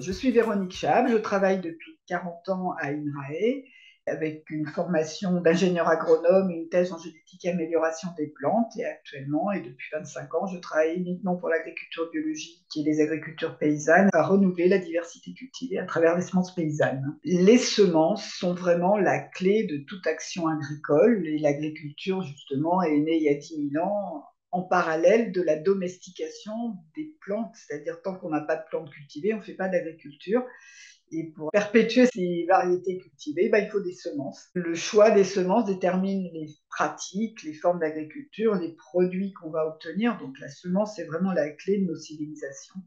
Je suis Véronique Chab, je travaille depuis 40 ans à INRAE avec une formation d'ingénieur agronome et une thèse en génétique et amélioration des plantes. Et actuellement, et depuis 25 ans, je travaille uniquement pour l'agriculture biologique et les agricultures paysannes à renouveler la diversité cultivée à travers les semences paysannes. Les semences sont vraiment la clé de toute action agricole et l'agriculture, justement, est née il y a 10 000 ans en parallèle de la domestication des plantes, c'est-à-dire tant qu'on n'a pas de plantes cultivées, on ne fait pas d'agriculture. Et pour perpétuer ces variétés cultivées, il faut des semences. Le choix des semences détermine les pratiques, les formes d'agriculture, les produits qu'on va obtenir. Donc la semence, c'est vraiment la clé de nos civilisations.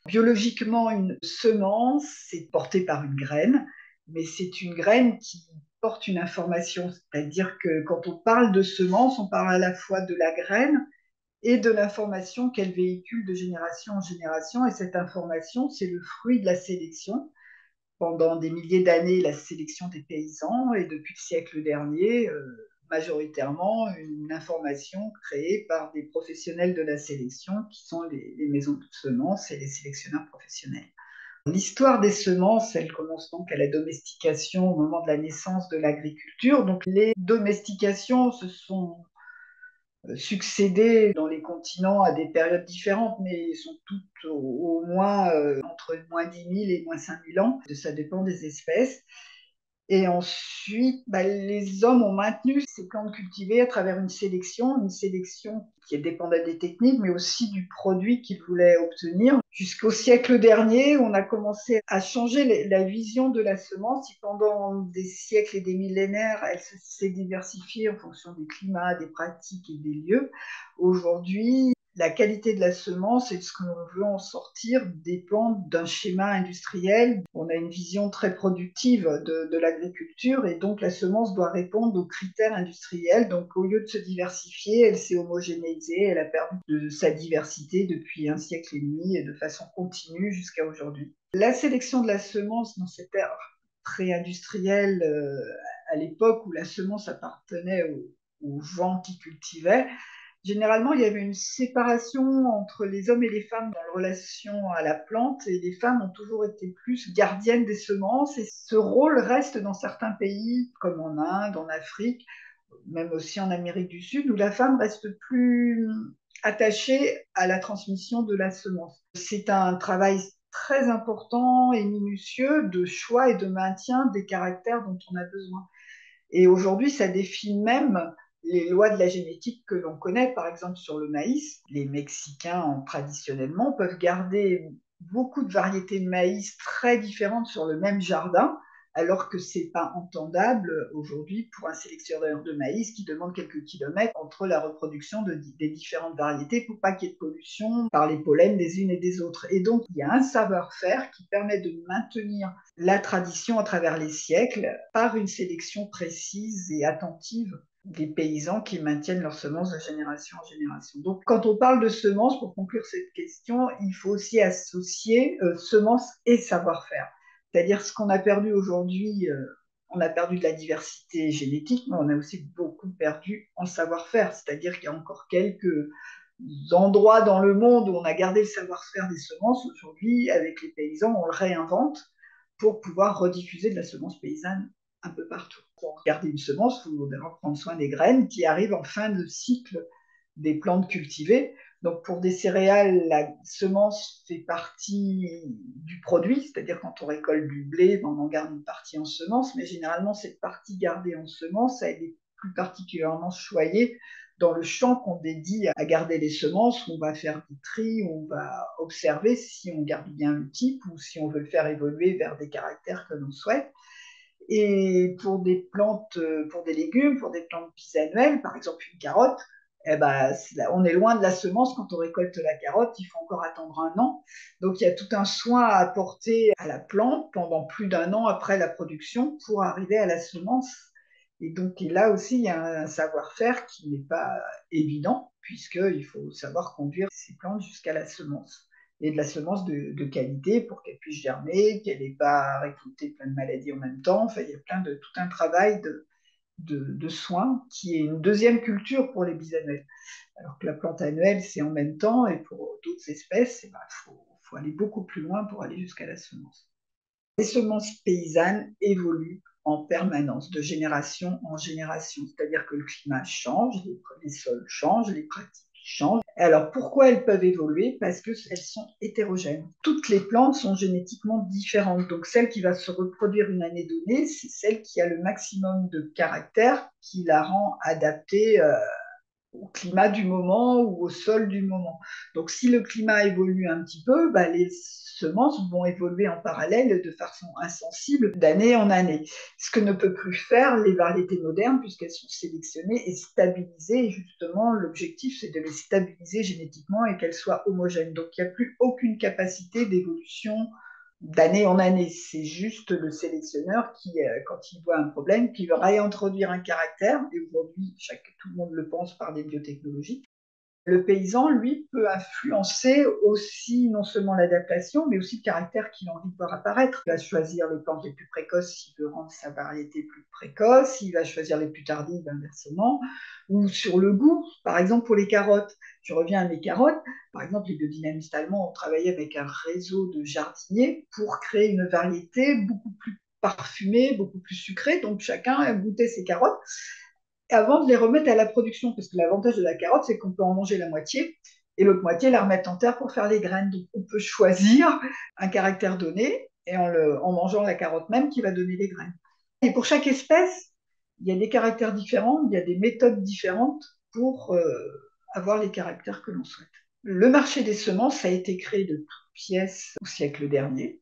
Biologiquement, une semence, c'est porté par une graine, mais c'est une graine qui porte une information. C'est-à-dire que quand on parle de semence, on parle à la fois de la graine et de l'information qu'elle véhicule de génération en génération. Et cette information, c'est le fruit de la sélection. Pendant des milliers d'années, la sélection des paysans, et depuis le siècle dernier, majoritairement une information créée par des professionnels de la sélection, qui sont les maisons de semences et les sélectionneurs professionnels. L'histoire des semences, elle commence donc à la domestication au moment de la naissance de l'agriculture. Donc les domestications se sont succédé dans les continents à des périodes différentes, mais sont toutes au moins entre moins 10 000 et moins 5 000 ans. Ça dépend des espèces. Et ensuite, les hommes ont maintenu ces plantes cultivées à travers une sélection qui dépendait des techniques, mais aussi du produit qu'ils voulaient obtenir. Jusqu'au siècle dernier, on a commencé à changer la vision de la semence. Et pendant des siècles et des millénaires, elle s'est diversifiée en fonction des climats, des pratiques et des lieux. Aujourd'hui, la qualité de la semence et de ce que l'on veut en sortir dépend d'un schéma industriel. On a une vision très productive de l'agriculture et donc la semence doit répondre aux critères industriels. Donc au lieu de se diversifier, elle s'est homogénéisée, elle a perdu de sa diversité depuis un siècle et demi et de façon continue jusqu'à aujourd'hui. La sélection de la semence dans cette ère pré-industrielle, à l'époque où la semence appartenait aux gens qui cultivaient, généralement, il y avait une séparation entre les hommes et les femmes dans la relation à la plante, et les femmes ont toujours été plus gardiennes des semences, et ce rôle reste dans certains pays, comme en Inde, en Afrique, même aussi en Amérique du Sud, où la femme reste plus attachée à la transmission de la semence. C'est un travail très important et minutieux de choix et de maintien des caractères dont on a besoin. Et aujourd'hui, ça défie même les lois de la génétique que l'on connaît, par exemple sur le maïs. Les Mexicains, traditionnellement, peuvent garder beaucoup de variétés de maïs très différentes sur le même jardin, alors que ce n'est pas entendable aujourd'hui pour un sélectionneur de maïs qui demande quelques kilomètres entre la reproduction des différentes variétés pour pas qu'il y ait de pollution par les pollens des unes et des autres. Et donc, il y a un savoir-faire qui permet de maintenir la tradition à travers les siècles par une sélection précise et attentive des paysans qui maintiennent leurs semences de génération en génération. Donc, quand on parle de semences, pour conclure cette question, il faut aussi associer semences et savoir-faire. C'est-à-dire ce qu'on a perdu aujourd'hui, on a perdu de la diversité génétique, mais on a aussi beaucoup perdu en savoir-faire. C'est-à-dire qu'il y a encore quelques endroits dans le monde où on a gardé le savoir-faire des semences. Aujourd'hui, avec les paysans, on le réinvente pour pouvoir rediffuser de la semence paysanne un peu partout. Pour garder une semence, il faut d'abord prendre soin des graines qui arrivent en fin de cycle des plantes cultivées. Donc pour des céréales, la semence fait partie du produit, c'est-à-dire quand on récolte du blé, on en garde une partie en semence, mais généralement cette partie gardée en semence, elle est plus particulièrement choyée dans le champ qu'on dédie à garder les semences, où on va faire du tri, où on va observer si on garde bien le type ou si on veut le faire évoluer vers des caractères que l'on souhaite. Et pour des plantes, pour des légumes, pour des plantes bisannuelles, par exemple une carotte, on est loin de la semence. Quand on récolte la carotte, il faut encore attendre un an. Donc il y a tout un soin à apporter à la plante pendant plus d'un an après la production pour arriver à la semence. Et donc et là aussi, il y a un savoir-faire qui n'est pas évident, puisqu'il faut savoir conduire ces plantes jusqu'à la semence. Et de la semence de qualité pour qu'elle puisse germer, qu'elle n'ait pas récolté plein de maladies en même temps. Enfin, il y a tout un travail de soins qui est une deuxième culture pour les bisannuelles. Alors que la plante annuelle, c'est en même temps, et pour d'autres espèces, il faut faut aller beaucoup plus loin pour aller jusqu'à la semence. Les semences paysannes évoluent en permanence, de génération en génération. C'est-à-dire que le climat change, les sols changent, les pratiques changent. Alors pourquoi elles peuvent évoluer? Parce qu'elles sont hétérogènes. Toutes les plantes sont génétiquement différentes. Donc celle qui va se reproduire une année donnée, c'est celle qui a le maximum de caractère qui la rend adaptée au climat du moment ou au sol du moment. Donc si le climat évolue un petit peu, les semences vont évoluer en parallèle de façon insensible d'année en année. Ce que ne peut plus faire les variétés modernes puisqu'elles sont sélectionnées et stabilisées. Et justement, l'objectif, c'est de les stabiliser génétiquement et qu'elles soient homogènes. Donc il n'y a plus aucune capacité d'évolution d'année en année. C'est juste le sélectionneur qui, quand il voit un problème, qui veut réintroduire un caractère, et aujourd'hui, tout le monde le pense par des biotechnologies. Le paysan, lui, peut influencer aussi non seulement l'adaptation, mais aussi le caractère qu'il a envie de voir apparaître. Il va choisir les plantes les plus précoces s'il veut rendre sa variété plus précoce, il va choisir les plus tardives inversement, ou sur le goût, par exemple pour les carottes. Je reviens à mes carottes. Par exemple, les biodynamistes allemands ont travaillé avec un réseau de jardiniers pour créer une variété beaucoup plus parfumée, beaucoup plus sucrée. Donc chacun a goûté ses carottes avant de les remettre à la production, parce que l'avantage de la carotte, c'est qu'on peut en manger la moitié et l'autre moitié la remettre en terre pour faire les graines. Donc on peut choisir un caractère donné et en mangeant la carotte même qui va donner les graines. Et pour chaque espèce, il y a des caractères différents, il y a des méthodes différentes pour avoir les caractères que l'on souhaite. Le marché des semences a été créé de toutes pièces au siècle dernier.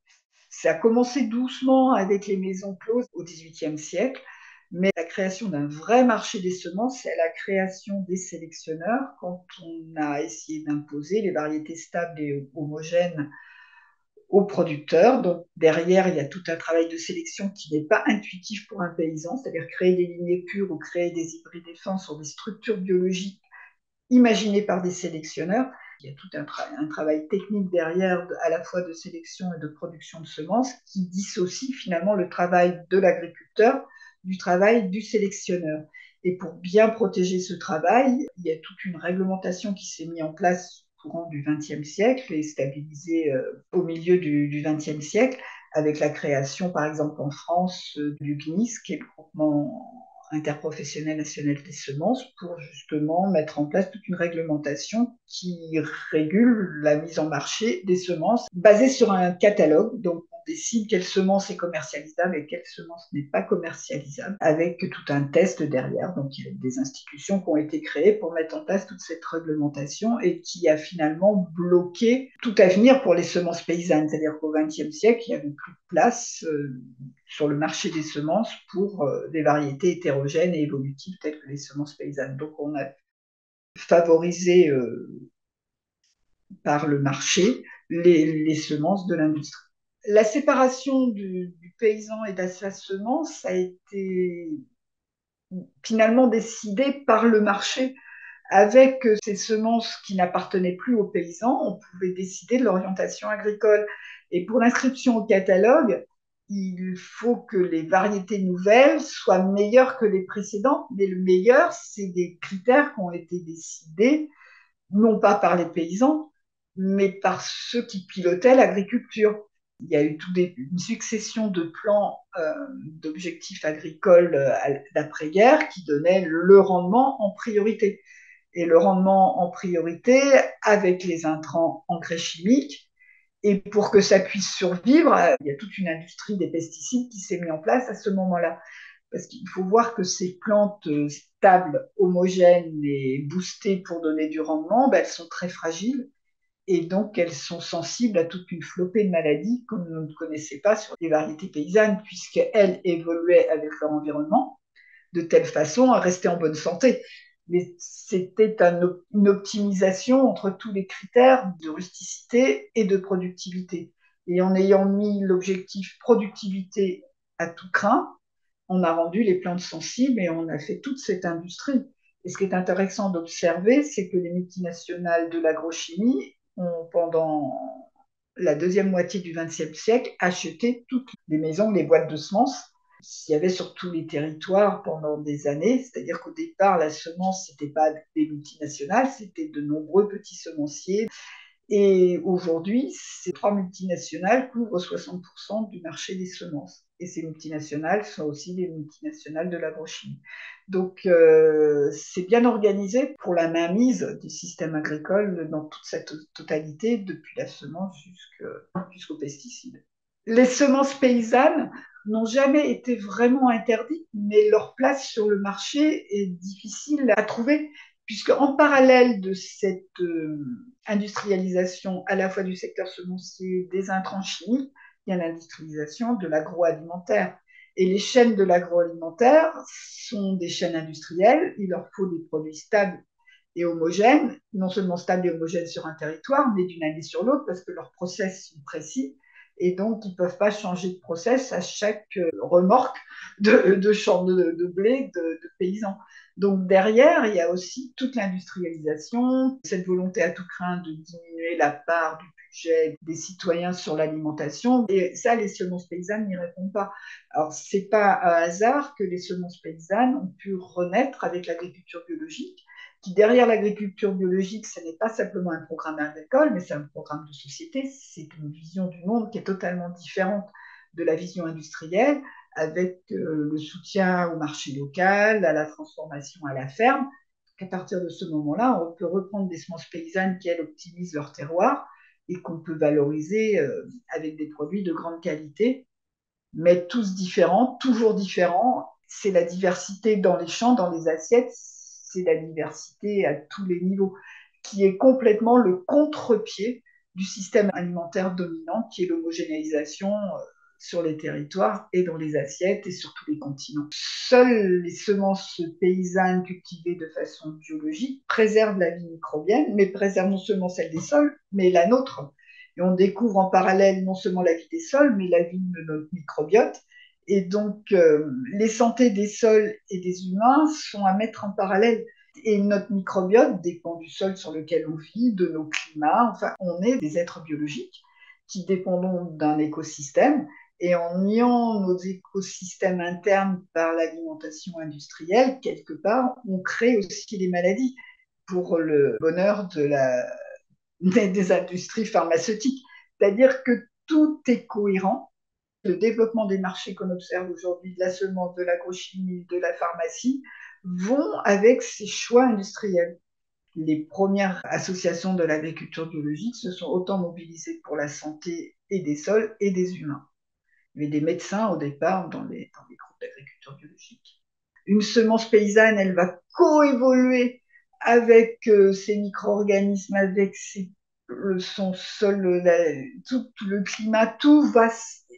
Ça a commencé doucement avec les maisons closes au XVIIIe siècle, mais la création d'un vrai marché des semences, c'est la création des sélectionneurs quand on a essayé d'imposer les variétés stables et homogènes aux producteurs. Donc derrière, il y a tout un travail de sélection qui n'est pas intuitif pour un paysan, c'est-à-dire créer des lignées pures ou créer des hybrides fins sur des structures biologiques imaginées par des sélectionneurs. Il y a tout un travail technique derrière, à la fois de sélection et de production de semences, qui dissocie finalement le travail de l'agriculteur du travail du sélectionneur. Et pour bien protéger ce travail, il y a toute une réglementation qui s'est mise en place au courant du XXe siècle et stabilisée au milieu du XXe siècle, avec la création, par exemple en France, du GNIS, qui est le groupement interprofessionnel national des semences, pour justement mettre en place toute une réglementation qui régule la mise en marché des semences basée sur un catalogue. Donc on décide quelle semence est commercialisable et quelle semence n'est pas commercialisable, avec tout un test derrière. Donc il y a des institutions qui ont été créées pour mettre en place toute cette réglementation et qui a finalement bloqué tout avenir pour les semences paysannes. C'est-à-dire qu'au XXe siècle, il n'y avait plus de place sur le marché des semences pour des variétés hétérogènes et évolutives telles que les semences paysannes. Donc on a favorisé par le marché les semences de l'industrie. La séparation du paysan et de sa semence a été finalement décidée par le marché. Avec ces semences qui n'appartenaient plus aux paysans, on pouvait décider de l'orientation agricole. Et pour l'inscription au catalogue, il faut que les variétés nouvelles soient meilleures que les précédentes. Mais le meilleur, c'est des critères qui ont été décidés, non pas par les paysans, mais par ceux qui pilotaient l'agriculture. Il y a eu une succession de plans d'objectifs agricoles d'après-guerre qui donnaient le rendement en priorité. Et le rendement en priorité avec les intrants engrais chimiques. Et pour que ça puisse survivre, il y a toute une industrie des pesticides qui s'est mise en place à ce moment-là. Parce qu'il faut voir que ces plantes stables, homogènes et boostées pour donner du rendement, elles sont très fragiles et donc elles sont sensibles à toute une flopée de maladies qu'on ne connaissait pas sur les variétés paysannes, puisqu'elles évoluaient avec leur environnement de telle façon à rester en bonne santé. Mais c'était une optimisation entre tous les critères de rusticité et de productivité. Et en ayant mis l'objectif productivité à tout crin, on a rendu les plantes sensibles et on a fait toute cette industrie. Et ce qui est intéressant d'observer, c'est que les multinationales de l'agrochimie ont, pendant la deuxième moitié du XXe siècle, acheté toutes les maisons, les boîtes de semences qu'il y avait sur tous les territoires pendant des années. C'est-à-dire qu'au départ, la semence, ce n'était pas des multinationales, c'était de nombreux petits semenciers. Et aujourd'hui, ces 3 multinationales couvrent 60% du marché des semences. Et ces multinationales sont aussi des multinationales de l'agrochimie. Donc, c'est bien organisé pour la mainmise du système agricole dans toute sa totalité, depuis la semence jusqu'aux pesticides. Les semences paysannes n'ont jamais été vraiment interdites, mais leur place sur le marché est difficile à trouver, puisque en parallèle de cette industrialisation à la fois du secteur semencier, des intrants chimiques, il y a l'industrialisation de l'agroalimentaire. Et les chaînes de l'agroalimentaire sont des chaînes industrielles, il leur faut des produits stables et homogènes, non seulement stables et homogènes sur un territoire, mais d'une année sur l'autre, parce que leurs process sont précis, et donc ils ne peuvent pas changer de process à chaque remorque de champs de blé de paysans. Donc derrière, il y a aussi toute l'industrialisation, cette volonté à tout craint de diminuer la part du budget des citoyens sur l'alimentation. Et ça, les semences paysannes n'y répondent pas. Alors, ce n'est pas un hasard que les semences paysannes ont pu renaître avec l'agriculture biologique, qui derrière l'agriculture biologique, ce n'est pas simplement un programme agricole, mais c'est un programme de société, c'est une vision du monde qui est totalement différente de la vision industrielle, avec le soutien au marché local, à la transformation à la ferme. À partir de ce moment-là, on peut reprendre des semences paysannes qui, elles, optimisent leur terroir et qu'on peut valoriser avec des produits de grande qualité, mais tous différents, toujours différents. C'est la diversité dans les champs, dans les assiettes, c'est la diversité à tous les niveaux, qui est complètement le contre-pied du système alimentaire dominant, qui est l'homogénéisation sur les territoires et dans les assiettes et sur tous les continents. Seules les semences paysannes cultivées de façon biologique préservent la vie microbienne, mais préservent non seulement celle des sols, mais la nôtre. Et on découvre en parallèle non seulement la vie des sols, mais la vie de notre microbiote. Et donc, les santé des sols et des humains sont à mettre en parallèle. Et notre microbiote dépend du sol sur lequel on vit, de nos climats. Enfin, on est des êtres biologiques qui dépendons d'un écosystème. Et en niant nos écosystèmes internes par l'alimentation industrielle, quelque part, on crée aussi les maladies pour le bonheur des industries pharmaceutiques. C'est-à-dire que tout est cohérent. Le développement des marchés qu'on observe aujourd'hui, de la semence, de l'agrochimie, de la pharmacie, vont avec ces choix industriels. Les premières associations de l'agriculture biologique se sont autant mobilisées pour la santé et des sols et des humains. Il y avait des médecins au départ dans les groupes d'agriculture biologique. Une semence paysanne, elle va coévoluer avec ces micro-organismes, avec son sol, tout le climat, tout va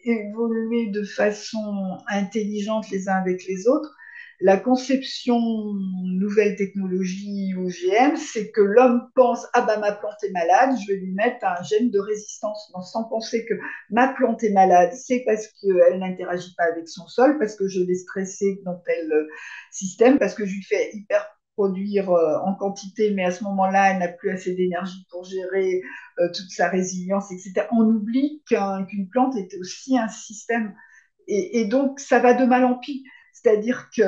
évoluer de façon intelligente les uns avec les autres. La conception nouvelle technologie OGM, c'est que l'homme pense ah bah ma plante est malade, je vais lui mettre un gène de résistance, sans penser que ma plante est malade, c'est parce qu'elle n'interagit pas avec son sol, parce que je l'ai stressée dans tel système, parce que je lui fais hyper produire en quantité, mais à ce moment-là, elle n'a plus assez d'énergie pour gérer toute sa résilience, etc. On oublie qu'une plante est aussi un système. Et donc, ça va de mal en pis. C'est-à-dire que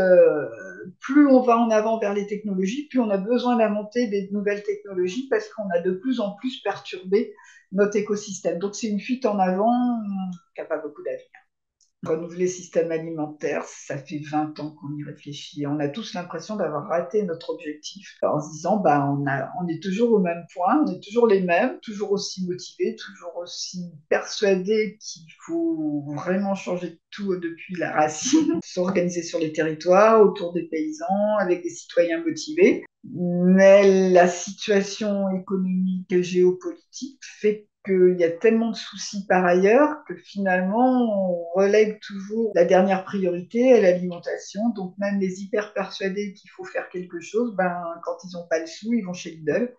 plus on va en avant vers les technologies, plus on a besoin d'inventer des nouvelles technologies parce qu'on a de plus en plus perturbé notre écosystème. Donc, c'est une fuite en avant qui n'a pas beaucoup d'avenir. Renouveler le système alimentaire, ça fait 20 ans qu'on y réfléchit. On a tous l'impression d'avoir raté notre objectif en se disant bah, on est toujours au même point, on est toujours les mêmes, toujours aussi motivés, toujours aussi persuadés qu'il faut vraiment changer tout depuis la racine, s'organiser sur les territoires, autour des paysans, avec des citoyens motivés. Mais la situation économique et géopolitique fait qu'il y a tellement de soucis par ailleurs que finalement, on relègue toujours la dernière priorité à l'alimentation. Donc même les hyper persuadés qu'il faut faire quelque chose, ben, quand ils n'ont pas le sou, ils vont chez Lidl,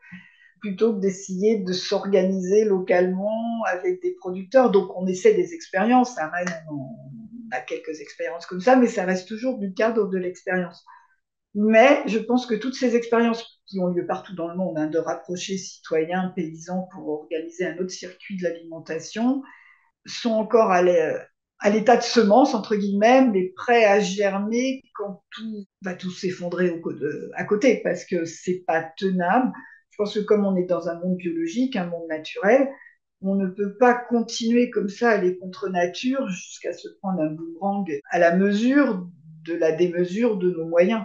plutôt que d'essayer de s'organiser localement avec des producteurs. Donc on essaie des expériences, à Rennes, on a quelques expériences comme ça, mais ça reste toujours du cadre de l'expérience. Mais je pense que toutes ces expériences qui ont lieu partout dans le monde, de rapprocher citoyens, paysans pour organiser un autre circuit de l'alimentation, sont encore à l'état de semence, entre guillemets, mais prêts à germer quand tout va tout s'effondrer à côté, parce que c'est pas tenable. pense que comme on est dans un monde biologique, un monde naturel, on ne peut pas continuer comme ça à aller contre nature jusqu'à se prendre un boomerang à la mesure de la démesure de nos moyens.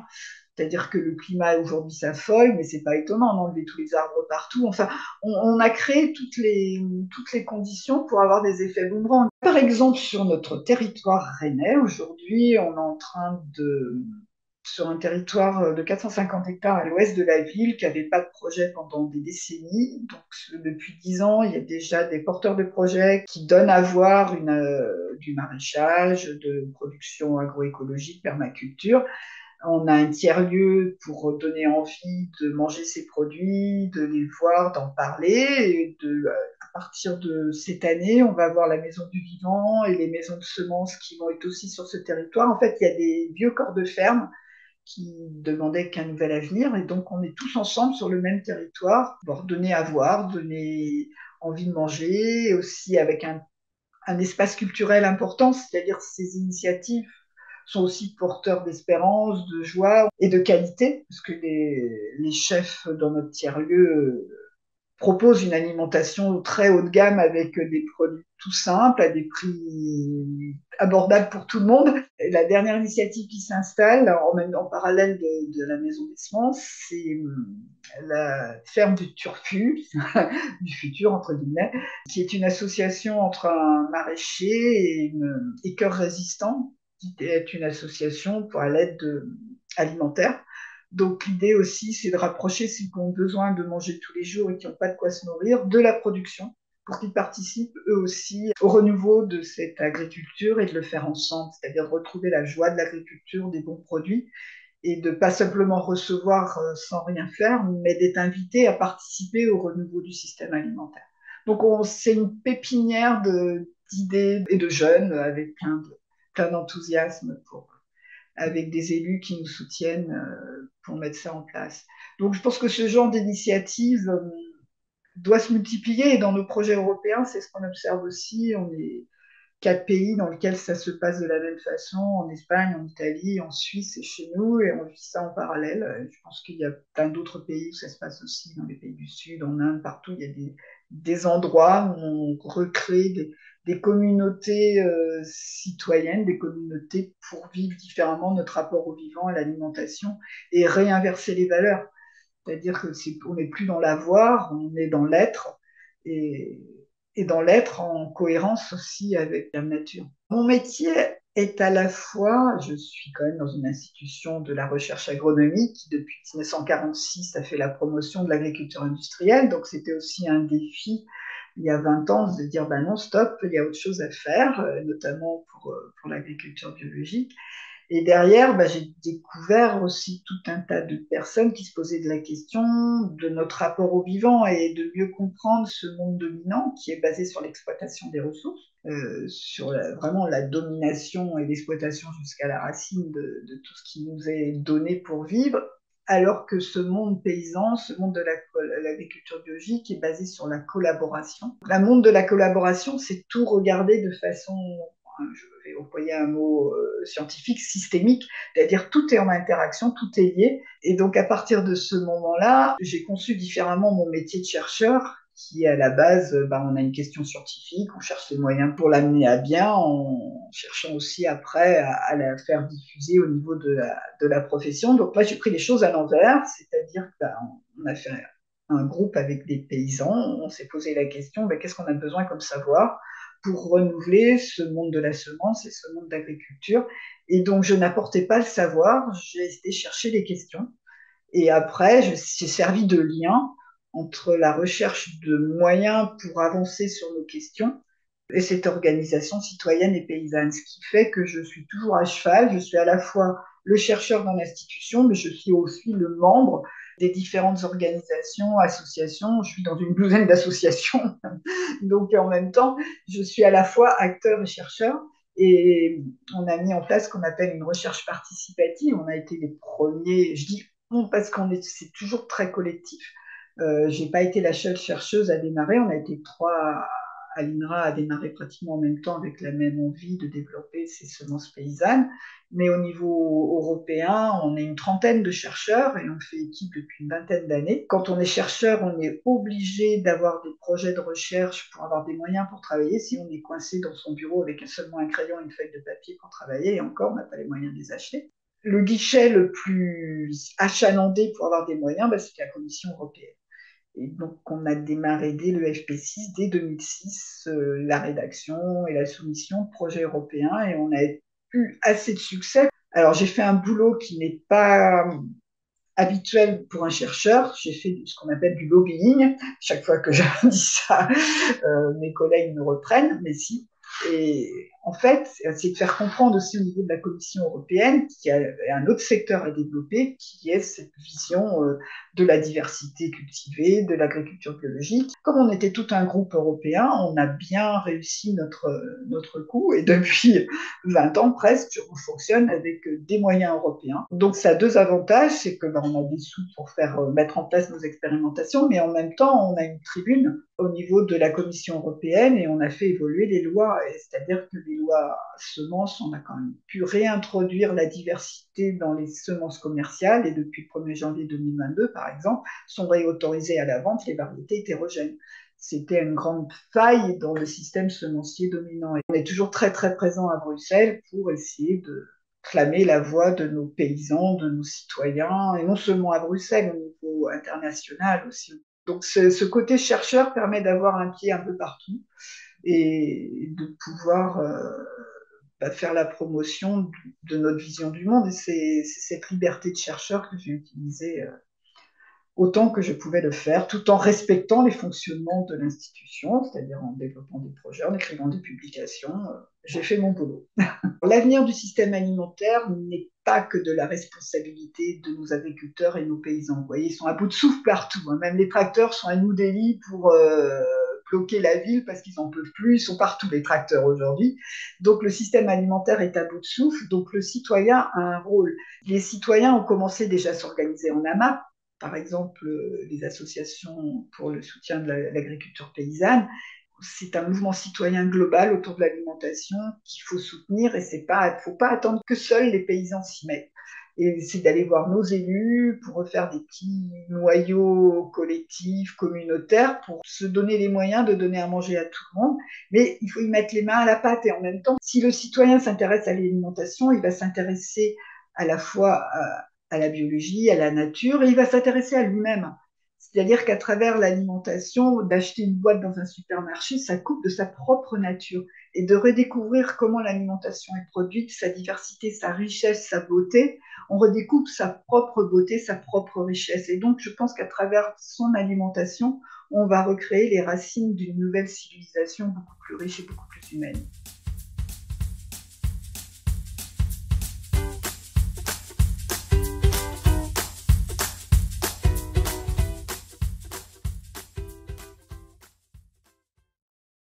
C'est-à-dire que le climat aujourd'hui s'affole, mais c'est pas étonnant, on a enlevé tous les arbres partout. Enfin, on a créé toutes les conditions pour avoir des effets boomerang. Par exemple, sur notre territoire rennais, aujourd'hui, on est en train de sur un territoire de 450 hectares à l'ouest de la ville qui n'avait pas de projet pendant des décennies. Donc, depuis 10 ans, il y a déjà des porteurs de projets qui donnent à voir du maraîchage, de production agroécologique, permaculture. On a un tiers-lieu pour donner envie de manger ces produits, de les voir, d'en parler. À partir de cette année, on va avoir la maison du vivant et les maisons de semences qui vont être aussi sur ce territoire. En fait, il y a des vieux corps de ferme qui demandaient qu'un nouvel avenir. Et donc, on est tous ensemble sur le même territoire pour donner à voir, donner envie de manger, et aussi avec un espace culturel important, c'est-à-dire ces initiatives sont aussi porteurs d'espérance, de joie et de qualité, parce que les chefs dans notre tiers-lieu propose une alimentation très haut de gamme avec des produits tout simples à des prix abordables pour tout le monde. Et la dernière initiative qui s'installe en parallèle de la maison des semences, c'est la ferme du Turfu, du futur entre guillemets, qui est une association entre un maraîcher et une écœur résistant, qui est une association pour l'aide alimentaire. Donc l'idée aussi, c'est de rapprocher ceux qui ont besoin de manger tous les jours et qui n'ont pas de quoi se nourrir de la production pour qu'ils participent eux aussi au renouveau de cette agriculture et de le faire ensemble, c'est-à-dire de retrouver la joie de l'agriculture, des bons produits et de pas simplement recevoir sans rien faire, mais d'être invité à participer au renouveau du système alimentaire. Donc c'est une pépinière d'idées et de jeunes avec plein d'enthousiasme avec des élus qui nous soutiennent pour mettre ça en place. Donc je pense que ce genre d'initiative doit se multiplier et dans nos projets européens, c'est ce qu'on observe aussi. On est 4 pays dans lesquels ça se passe de la même façon, en Espagne, en Italie, en Suisse et chez nous, et on vit ça en parallèle. Je pense qu'il y a plein d'autres pays où ça se passe aussi, dans les pays du Sud, en Inde, partout. Il y a des endroits où on recrée des communautés citoyennes, des communautés pour vivre différemment notre rapport au vivant, à l'alimentation, et réinverser les valeurs. C'est-à-dire que on n'est plus dans l'avoir, on est dans l'être, et, et dans l'être en cohérence aussi avec la nature. Mon métier est à la fois, je suis quand même dans une institution de la recherche agronomique qui depuis 1946 a fait la promotion de l'agriculture industrielle, donc c'était aussi un défi il y a 20 ans de dire ben non, stop, il y a autre chose à faire, notamment pour l'agriculture biologique. Et derrière, bah, j'ai découvert aussi tout un tas de personnes qui se posaient de la question de notre rapport au vivant et de mieux comprendre ce monde dominant qui est basé sur l'exploitation des ressources, sur vraiment la domination et l'exploitation jusqu'à la racine de tout ce qui nous est donné pour vivre, alors que ce monde paysan, ce monde de l'agriculture biologique est basé sur la collaboration. Le monde de la collaboration, c'est tout regarder de façon, je vais employer un mot scientifique, systémique, c'est-à-dire tout est en interaction, tout est lié. Et donc à partir de ce moment-là, j'ai conçu différemment mon métier de chercheur, qui à la base, on a une question scientifique, on cherche les moyens pour l'amener à bien, en cherchant aussi après à la faire diffuser au niveau de la profession. Donc moi, j'ai pris les choses à l'envers, c'est-à-dire qu'on a fait un groupe avec des paysans, on s'est posé la question, qu'est-ce qu'on a besoin comme savoir pour renouveler ce monde de la semence et ce monde d'agriculture. Et donc, je n'apportais pas le savoir, j'ai été chercher des questions. Et après, j'ai servi de lien entre la recherche de moyens pour avancer sur nos questions et cette organisation citoyenne et paysanne, ce qui fait que je suis toujours à cheval, je suis à la fois le chercheur dans l'institution, mais je suis aussi le membre des différentes organisations, associations, je suis dans une douzaine d'associations, donc en même temps, je suis à la fois acteur et chercheur, et on a mis en place ce qu'on appelle une recherche participative, on a été les premiers, je dis on parce c'est toujours très collectif, j'ai pas été la seule chercheuse à démarrer, on a été 3 à l'INRA a démarré pratiquement en même temps avec la même envie de développer ces semences paysannes. Mais au niveau européen, on est une trentaine de chercheurs et on fait équipe depuis une vingtaine d'années. Quand on est chercheur, on est obligé d'avoir des projets de recherche pour avoir des moyens pour travailler. Si on est coincé dans son bureau avec seulement un crayon et une feuille de papier pour travailler, et encore, on n'a pas les moyens de les acheter. Le guichet le plus achalandé pour avoir des moyens, c'est la Commission européenne. Et donc, on a démarré dès le FP6, dès 2006, la rédaction et la soumission de projets européens et on a eu assez de succès. Alors, j'ai fait un boulot qui n'est pas habituel pour un chercheur. J'ai fait ce qu'on appelle du lobbying. Chaque fois que je dis ça, mes collègues me reprennent, mais si. Et en fait, c'est de faire comprendre aussi au niveau de la Commission européenne qu'il y a un autre secteur à développer, qui est cette vision de la diversité cultivée, de l'agriculture biologique. Comme on était tout un groupe européen, on a bien réussi notre coup et depuis 20 ans presque, on fonctionne avec des moyens européens. Donc ça a deux avantages, c'est que on a des sous pour faire mettre en place nos expérimentations, mais en même temps, on a une tribune au niveau de la Commission européenne et on a fait évoluer les lois. C'est-à-dire que les lois semences, on a quand même pu réintroduire la diversité dans les semences commerciales et depuis le 1er janvier 2022, par exemple, sont réautorisées à la vente les variétés hétérogènes. C'était une grande faille dans le système semencier dominant. Et on est toujours très très présent à Bruxelles pour essayer de clamer la voix de nos paysans, de nos citoyens, et non seulement à Bruxelles, au niveau international aussi. Donc ce côté chercheur permet d'avoir un pied un peu partout et de pouvoir faire la promotion de notre vision du monde. Et c'est cette liberté de chercheur que j'ai utilisée autant que je pouvais le faire, tout en respectant les fonctionnements de l'institution, c'est-à-dire en développant des projets, en écrivant des publications. J'ai fait mon boulot. L'avenir du système alimentaire n'est pas que de la responsabilité de nos agriculteurs et nos paysans. Vous voyez, ils sont à bout de souffle partout. Même les tracteurs sont à New Delhi pour bloquer la ville parce qu'ils n'en peuvent plus. Ils sont partout, les tracteurs, aujourd'hui. Donc, le système alimentaire est à bout de souffle. Donc, le citoyen a un rôle. Les citoyens ont commencé déjà à s'organiser en AMAP, par exemple les associations pour le soutien de l'agriculture paysanne. C'est un mouvement citoyen global autour de l'alimentation qu'il faut soutenir et il ne faut pas attendre que seuls les paysans s'y mettent. Et c'est d'aller voir nos élus pour refaire des petits noyaux collectifs, communautaires, pour se donner les moyens de donner à manger à tout le monde. Mais il faut y mettre les mains à la pâte et en même temps, si le citoyen s'intéresse à l'alimentation, il va s'intéresser à la fois à la biologie, à la nature, et il va s'intéresser à lui-même. C'est-à-dire qu'à travers l'alimentation, d'acheter une boîte dans un supermarché, ça coupe de sa propre nature. Et de redécouvrir comment l'alimentation est produite, sa diversité, sa richesse, sa beauté, on redécouvre sa propre beauté, sa propre richesse. Et donc, je pense qu'à travers son alimentation, on va recréer les racines d'une nouvelle civilisation beaucoup plus riche et beaucoup plus humaine.